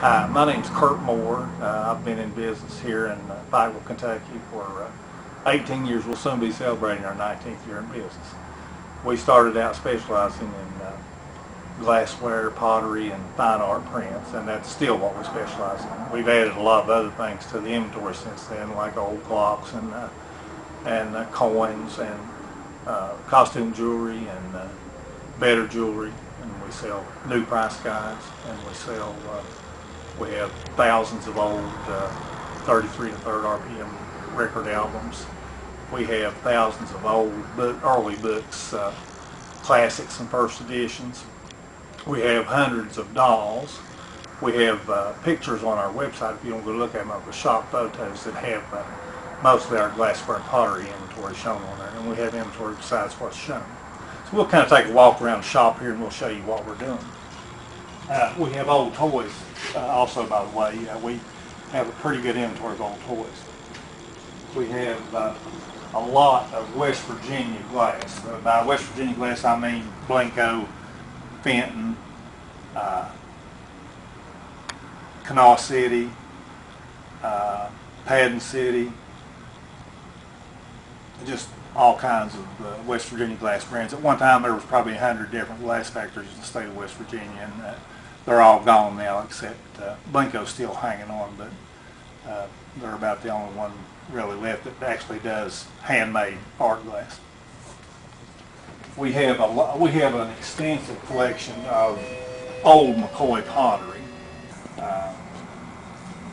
My name's Kurt Moore. I've been in business here in Pikeville, Kentucky for 18 years. We'll soon be celebrating our 19th year in business. We started out specializing in glassware, pottery, and fine art prints, and that's still what we specialize in. We've added a lot of other things to the inventory since then, like old clocks and coins and costume jewelry and better jewelry, and we sell new price guides, and we have thousands of old 33 to 3rd RPM record albums. We have thousands of old early books, classics and first editions. We have hundreds of dolls. We have pictures on our website, if you want to go look at them, of the shop photos that have mostly our glassware and pottery inventory shown on there, and we have inventory besides what's shown. So we'll kind of take a walk around the shop here and we'll show you what we're doing. We have old toys also, by the way. We have a pretty good inventory of old toys. We have a lot of West Virginia glass. By West Virginia glass I mean Blanco, Fenton, Kanawha City, Padden City, just all kinds of West Virginia glass brands. At one time there was probably 100 different glass factories in the state of West Virginia, and they're all gone now except Blanco's still hanging on, but they're about the only one really left that actually does handmade art glass. We have an extensive collection of old McCoy pottery.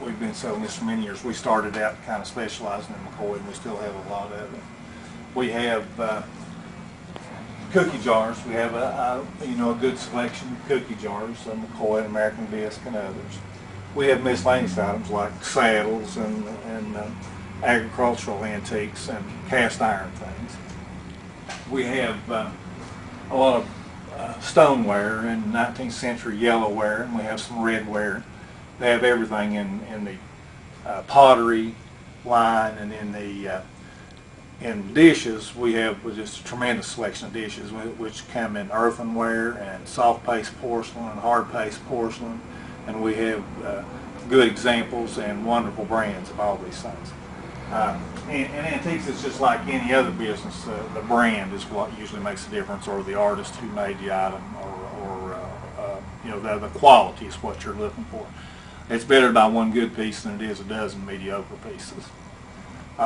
We've been selling this for many years. We started out kind of specializing in McCoy, and we still have a lot of it. We have cookie jars. We have a good selection of cookie jars, McCoy, American Bisque, and others. We have miscellaneous items like saddles and agricultural antiques and cast iron things. We have a lot of stoneware and 19th century yellowware, and we have some redware. They have everything in the pottery line, and in dishes we have just a tremendous selection of dishes which come in earthenware and soft paste porcelain and hard paste porcelain, and we have good examples and wonderful brands of all these things. And antiques is just like any other business. The brand is what usually makes the difference, or the artist who made the item, or the quality is what you're looking for. It's better to buy one good piece than it is a dozen mediocre pieces.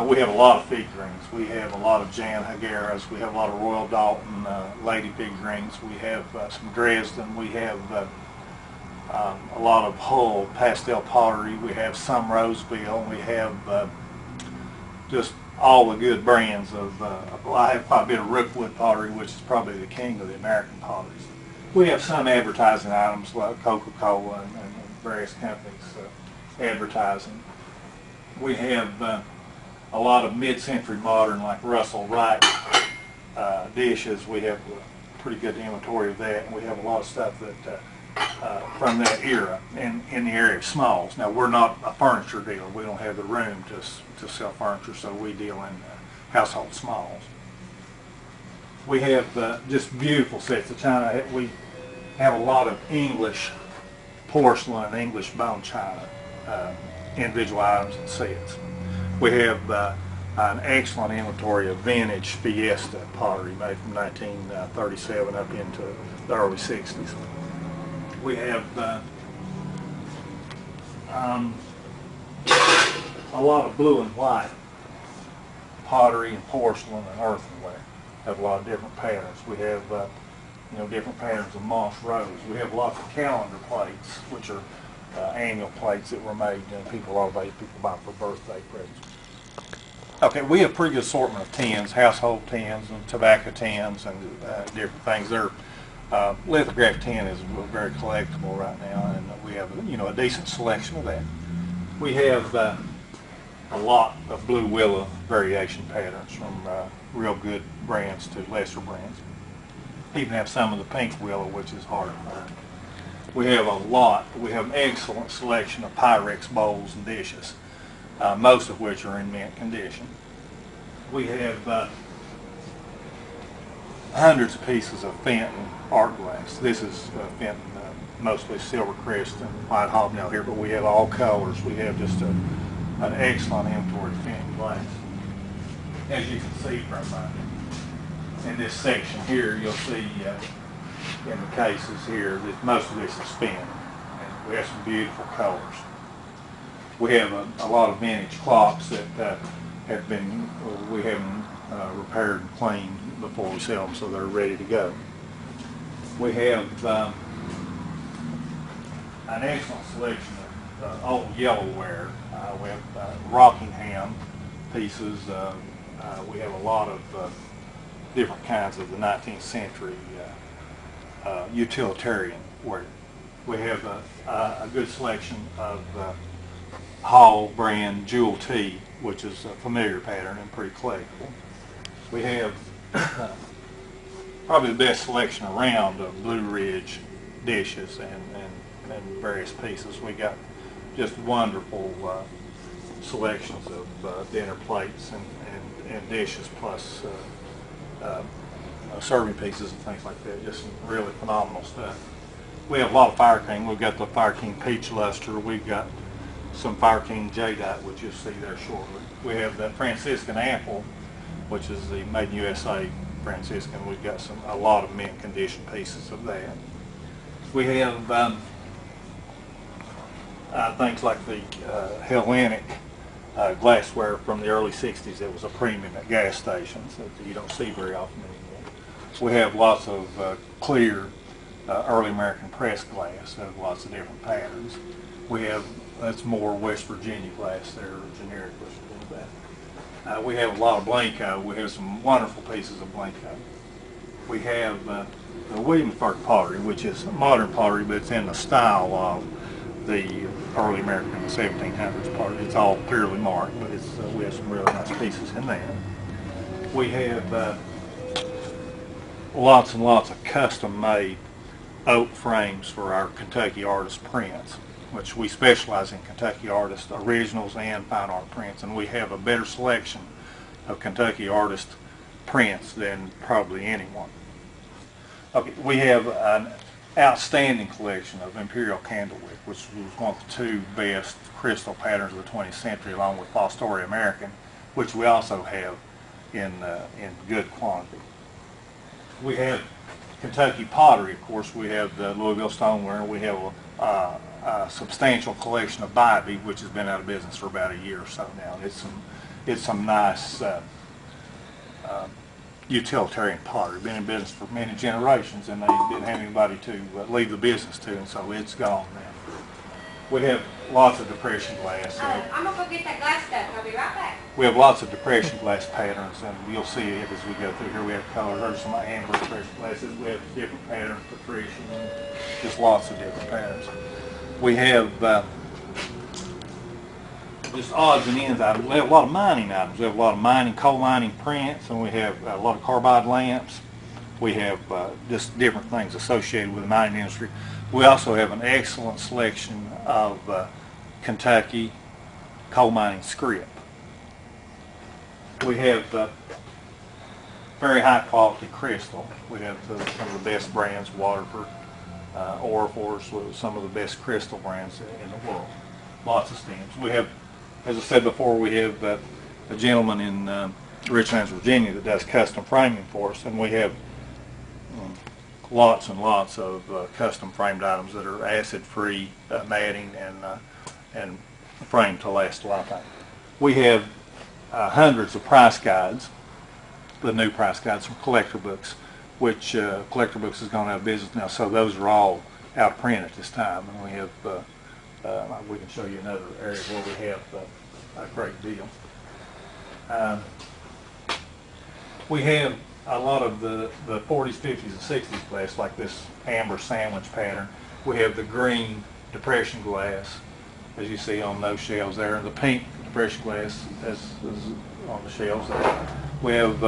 We have a lot of figurines. We have a lot of Jan Hagaras. We have a lot of Royal Dalton lady figurines. We have some Dresden. We have a lot of Hull pastel pottery. We have some Roseville. We have just all the good brands of, I have quite a bit of Rookwood pottery, which is probably the king of the American potteries. We have some advertising items like Coca-Cola and various companies advertising. We have a lot of mid-century modern, like Russell Wright dishes. We have a pretty good inventory of that, and we have a lot of stuff that from that era in the area of smalls. Now, we're not a furniture dealer. We don't have the room to sell furniture, so we deal in household smalls. We have just beautiful sets of china. We have a lot of English porcelain and English bone china, individual items and sets. We have an excellent inventory of vintage Fiesta pottery made from 1937 up into the early 60s. We have a lot of blue and white pottery and porcelain and earthenware. Have a lot of different patterns. We have different patterns of moss rose. We have lots of calendar plates, which are annual plates that were made. People buy for birthday presents. Okay, we have a pretty good assortment of tins, household tins and tobacco tins and different things. Lithograph tin is very collectible right now, and we have a decent selection of that. We have a lot of blue willow variation patterns, from real good brands to lesser brands. Even have some of the pink willow, which is hard to find. We have an excellent selection of Pyrex bowls and dishes, most of which are in mint condition. We have hundreds of pieces of Fenton art glass. This is Fenton mostly silver crest and white hobnail here, but we have all colors. We have just an excellent inventory of finished glass. As you can see from in this section here, you'll see in the cases here that most of this is spin, and we have some beautiful colors. We have a lot of vintage clocks that have been, we have them repaired and cleaned before we sell them, so they're ready to go. We have an excellent selection of old yellowware. We have Rockingham pieces. We have a lot of different kinds of the 19th century utilitarian ware. We have a good selection of Hall brand Jewel T, which is a familiar pattern and pretty collectible. We have probably the best selection around of Blue Ridge dishes and various pieces. We got just wonderful selections of dinner plates and dishes, plus serving pieces and things like that. Just some really phenomenal stuff. We have a lot of Fire King. We've got the Fire King Peach Luster. We've got some Fire King Jadeite, which you'll see there shortly. We have the Franciscan Apple, which is the Made in USA Franciscan. We've got a lot of mint condition pieces of that. We have things like the Hellenic glassware from the early 60s that was a premium at gas stations that you don't see very often anymore. We have lots of clear early American pressed glass of lots of different patterns. We have, that's more West Virginia glass there, generic West Virginia glass. We have a lot of Blanco. We have some wonderful pieces of Blanco. We have the Williamsburg pottery, which is modern pottery, but it's in the style of the early American 1700s pottery. It's all clearly marked, but it's, we have some really nice pieces in there. We have lots and lots of custom-made oak frames for our Kentucky artist prints, which we specialize in Kentucky artist originals and fine art prints, and we have a better selection of Kentucky artist prints than probably anyone. Okay, we have an outstanding collection of Imperial Candlewick, which was one of the two best crystal patterns of the 20th century, along with Fostoria American, which we also have in good quantity. We have Kentucky pottery, of course. We have the Louisville stoneware. We have a substantial collection of Bybee, which has been out of business for about a year or so now. It's some nice utilitarian pottery. Been in business for many generations, and they didn't have anybody to leave the business to, and so it's gone now. We have lots of depression glass. I'm going to go get that glass stuff. I'll be right back. We have lots of depression glass patterns, and you'll see it as we go through here. We have colors. There's some amber depression glasses. We have different patterns, depression, and just lots of different patterns. We have just odds and ends items. We have a lot of mining items. We have a lot of mining, coal mining prints, and we have a lot of carbide lamps. We have just different things associated with the mining industry. We also have an excellent selection of Kentucky coal mining script. We have very high quality crystal. We have some of the best brands, Waterford, Orifors, some of the best crystal brands in the world. Lots of stems. We have, as I said before, we have a gentleman in Richlands, Virginia that does custom framing for us, and we have lots and lots of custom framed items that are acid-free matting and framed to last a lifetime. We have hundreds of price guides, the new price guides from Collector Books, which Collector Books has gone out of business now, so those are all out of print at this time, and we have we can show you another area where we have a great deal. We have a lot of the 40s, 50s, and 60s glass, like this amber sandwich pattern. We have the green depression glass, as you see on those shelves there, and the pink depression glass as on the shelves there. We have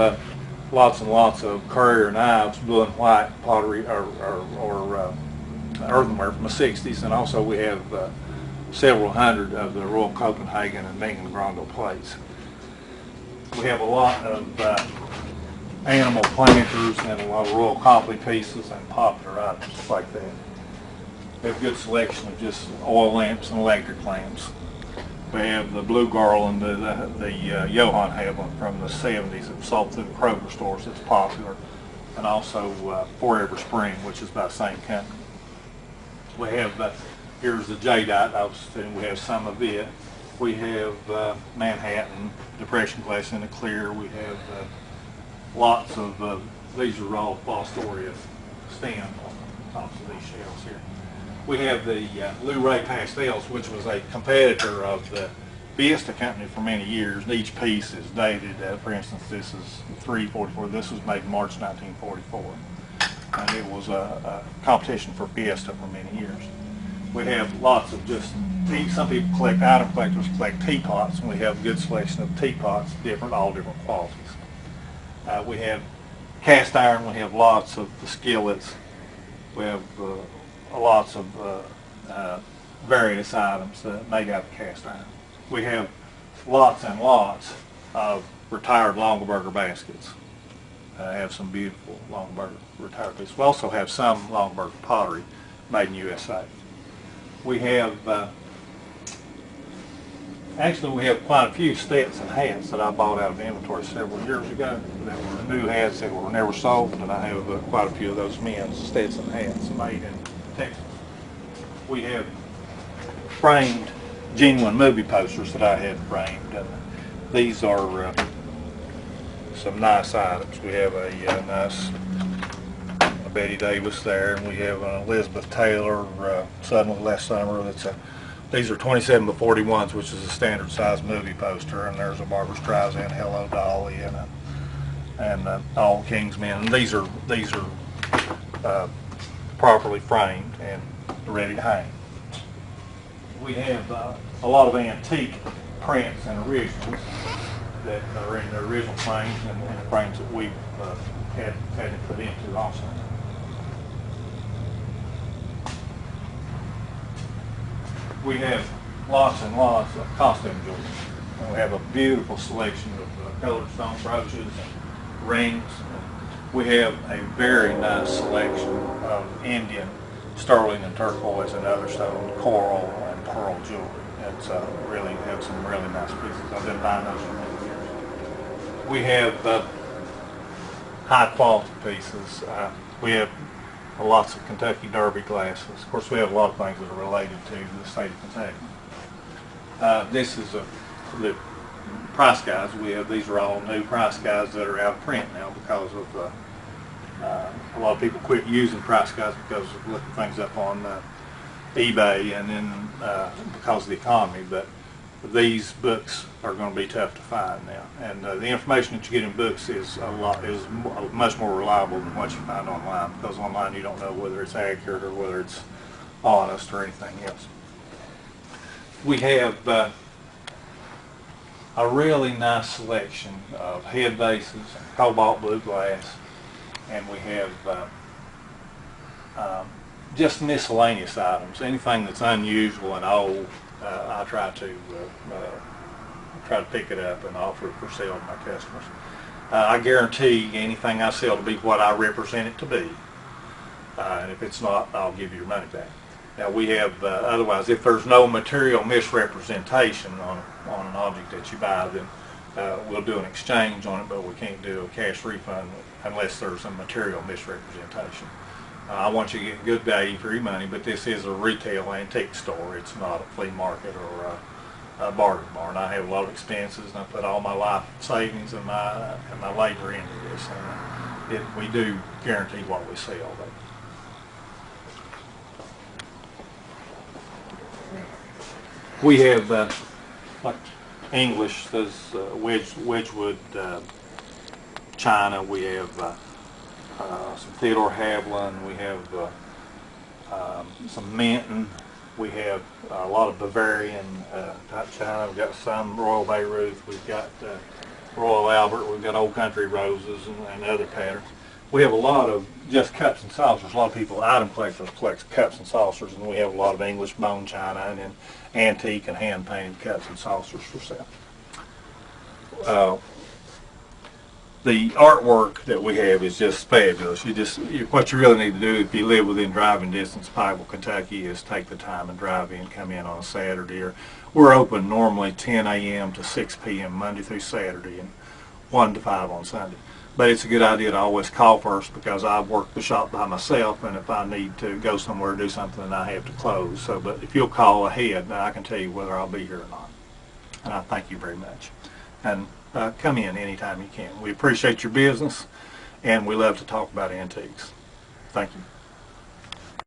lots and lots of Courier knives, blue and white pottery or earthenware from the 60s, and also we have several hundred of the Royal Copenhagen and Bing and Grondel plates. We have a lot of animal planters and a lot of Royal Copley pieces and popular items like that. We have a good selection of just oil lamps and electric lamps. We have the Blue Garland, the Johann had one from the 70s that was sold through the Kroger stores. It's popular. And also Forever Spring, which is by the same company. We have, here's the jadeite I was saying, we have some of it. We have Manhattan, Depression glass in the clear. We have lots of, these are all Fostoria stem on the tops of these shells here. We have the Lou Ray Pastels, which was a competitor of the Vista company for many years. And each piece is dated. For instance, this is 344. This was made in March 1944. And it was a competition for Fiesta for many years. We have lots of just, some people collect, item collectors collect teapots, and we have a good selection of teapots, all different qualities. We have cast iron. We have lots of the skillets. We have lots of various items made out of cast iron. We have lots and lots of retired Longaberger baskets. I have some beautiful Longaberger retired pieces. We also have some Longaberger pottery made in USA. We have, actually we have quite a few Stetson hats that I bought out of inventory several years ago that were new hats that were never sold, and I have quite a few of those men's Stetson hats made in Texas. We have framed genuine movie posters that I had framed, and these are some nice items. We have a nice Betty Davis there, and we have an Elizabeth Taylor Suddenly Last Summer. These are 27 by 41s, which is a standard size movie poster, and there's a Barbra Streisand Hello Dolly and All King's Men. And these are properly framed and ready to hang. We have a lot of antique prints and originals that are in the original frames and the frames that we've had to put into also. We have lots and lots of costume jewelry. And we have a beautiful selection of colored stone brooches and rings. We have a very nice selection of Indian sterling and turquoise and other stone, coral and pearl jewelry. It's really have some really nice pieces. I've been buying those for many years. We have high quality pieces. We have lots of Kentucky Derby glasses. Of course, we have a lot of things that are related to the state of Kentucky. This is the price guides. These are all new price guides that are out of print now because of a lot of people quit using price guides because of looking things up on eBay and then because of the economy. But these books are going to be tough to find now, and the information that you get in books is much more reliable than what you find online, because online you don't know whether it's accurate or whether it's honest or anything else. We have a really nice selection of head bases and cobalt blue glass, and we have just miscellaneous items, anything that's unusual and old. I try to pick it up and offer it for sale to my customers. I guarantee anything I sell to be what I represent it to be, and if it's not, I'll give you your money back. Now we have, otherwise, if there's no material misrepresentation on an object that you buy, then we'll do an exchange on it, but we can't do a cash refund unless there's a material misrepresentation. I want you to get good value for your money, but this is a retail antique store. It's not a flea market or a bargain barn. I have a lot of expenses, and I put all my life savings and my labor into this. And we do guarantee what we sell. We have like English, there's Wedgwood china. We have some Theodore Haviland. We have some Minton. We have a lot of Bavarian type china. We've got some Royal Beirut. We've got Royal Albert. We've got Old Country Roses and other patterns. We have a lot of just cups and saucers. A lot of people, item collectors, collect cups and saucers, and we have a lot of English bone china and then antique and hand-painted cups and saucers for sale. the artwork that we have is just fabulous. What you really need to do if you live within driving distance of Pikeville, Kentucky, is take the time and drive in, come in on a Saturday. We're open normally 10 a.m. to 6 p.m. Monday through Saturday, and 1 to 5 on Sunday. But it's a good idea to always call first, because I work the shop by myself, and if I need to go somewhere to do something, then I have to close. So, but if you'll call ahead, then I can tell you whether I'll be here or not. And I thank you very much. And come in anytime you can. We appreciate your business, and we love to talk about antiques. Thank you.